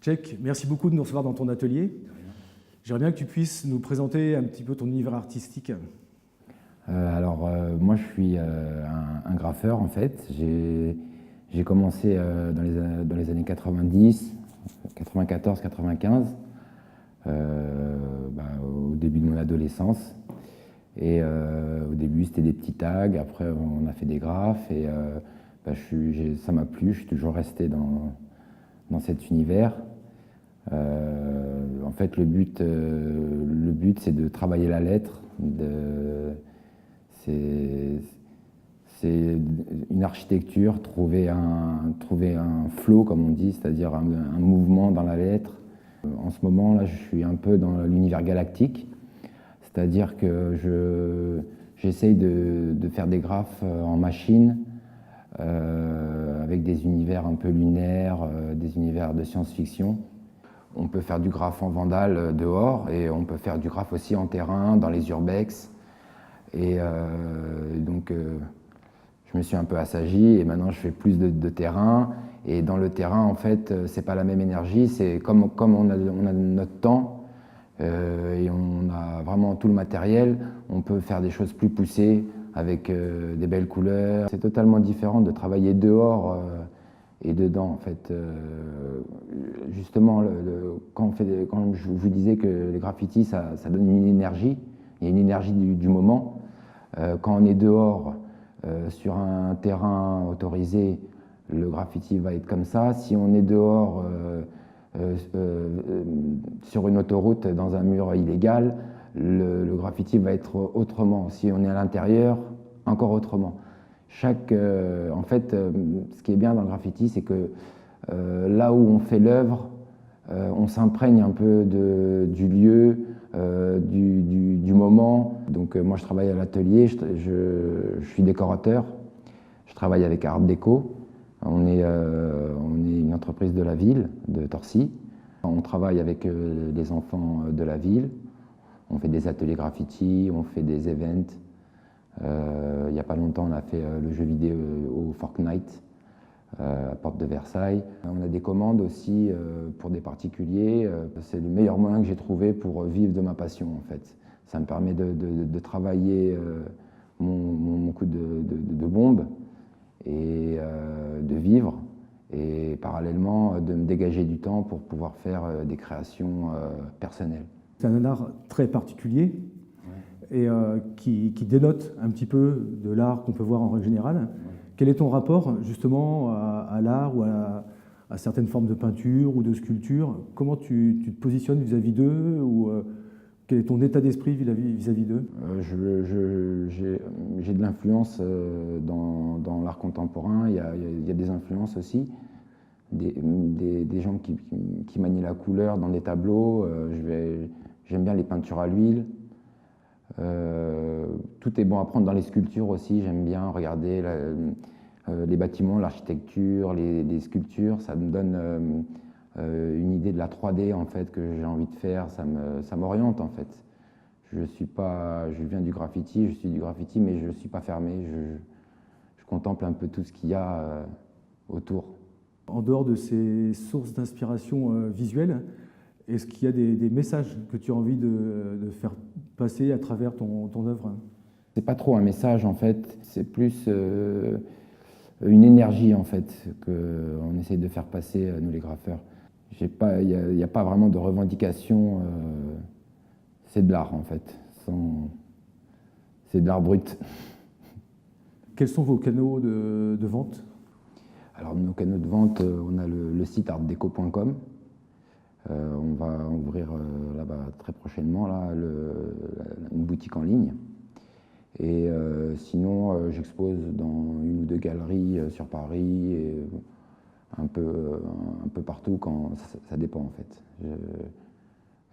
Cheikh, merci beaucoup de nous recevoir dans ton atelier. J'aimerais bien que tu puisses nous présenter un petit peu ton univers artistique. Moi je suis un graffeur en fait. J'ai commencé dans les années 90, 94, 95, au début de mon adolescence. Et au début c'était des petits tags, après on a fait des graphes et ça m'a plu, je suis toujours resté dans cet univers. En fait le but c'est de travailler la lettre, c'est une architecture, trouver un flow, comme on dit, c'est-à-dire un mouvement dans la lettre. En ce moment, là, je suis un peu dans l'univers galactique, c'est-à-dire que j'essaye de faire des graphes en machine, avec des univers un peu lunaires, des univers de science-fiction. On peut faire du graphe en vandale dehors, et on peut faire du graphe aussi en terrain, dans les urbex. Et je me suis un peu assagi et maintenant je fais plus de terrain. Et dans le terrain, en fait, c'est pas la même énergie. C'est comme on a notre temps et on a vraiment tout le matériel, on peut faire des choses plus poussées avec des belles couleurs. C'est totalement différent de travailler dehors et dedans, en fait. Justement, quand je vous disais que les graffitis, ça donne une énergie, il y a une énergie du moment. Quand on est dehors, sur un terrain autorisé, le graffiti va être comme ça. Si on est dehors sur une autoroute dans un mur illégal, le graffiti va être autrement. Si on est à l'intérieur, encore autrement. En fait, ce qui est bien dans le graffiti, c'est que là où on fait l'œuvre, on s'imprègne un peu du lieu, du moment. Donc moi je travaille à l'atelier, je suis décorateur, je travaille avec Art Déco. On est une entreprise de la ville, de Torcy. On travaille avec les enfants de la ville, on fait des ateliers graffiti, on fait des events. Il n'y a pas longtemps on a fait le jeu vidéo au Fortnite. À Porte de Versailles. On a des commandes aussi pour des particuliers. C'est le meilleur moyen que j'ai trouvé pour vivre de ma passion en fait. Ça me permet de travailler mon coup de bombe et de vivre et parallèlement de me dégager du temps pour pouvoir faire des créations personnelles. C'est un art très particulier et qui dénote un petit peu de l'art qu'on peut voir en règle générale. Quel est ton rapport justement à l'art ou à certaines formes de peinture ou de sculpture? Comment tu te positionnes vis-à-vis d'eux ou quel est ton état d'esprit vis-à-vis d'eux? J'ai de l'influence dans l'art contemporain, il y a des influences aussi, des gens qui manient la couleur dans des tableaux. J'aime bien les peintures à l'huile. Tout est bon à prendre dans les sculptures aussi, j'aime bien regarder les bâtiments, l'architecture, les sculptures, ça me donne une idée de la 3D en fait que j'ai envie de faire, ça m'oriente en fait. Je viens du graffiti, je suis du graffiti, mais je ne suis pas fermé, je contemple un peu tout ce qu'il y a autour. En dehors de ces sources d'inspiration visuelle, est-ce qu'il y a des messages que tu as envie de faire passer à travers ton œuvre? C'est pas trop un message en fait, c'est plus une énergie en fait qu'on essaye de faire passer nous les graffeurs. Il n'y a pas vraiment de revendication, c'est de l'art en fait, c'est de l'art brut. Quels sont vos canaux de vente? Alors nos canaux de vente, on a le site artdeco.com. On va ouvrir là-bas très prochainement là, une boutique en ligne. Et sinon, j'expose dans une ou deux galeries sur Paris et un peu partout, ça dépend en fait.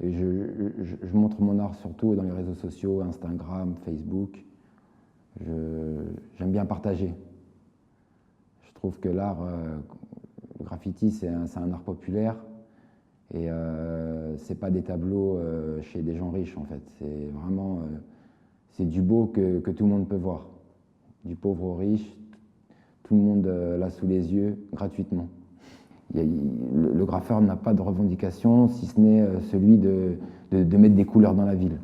Je montre mon art surtout dans les réseaux sociaux, Instagram, Facebook. J'aime bien partager. Je trouve que l'art, le graffiti, c'est un art populaire. Et c'est pas des tableaux chez des gens riches en fait, c'est vraiment c'est du beau que tout le monde peut voir, du pauvre au riche, tout le monde l'a sous les yeux gratuitement. Le graffeur n'a pas de revendication, si ce n'est celui de mettre des couleurs dans la ville.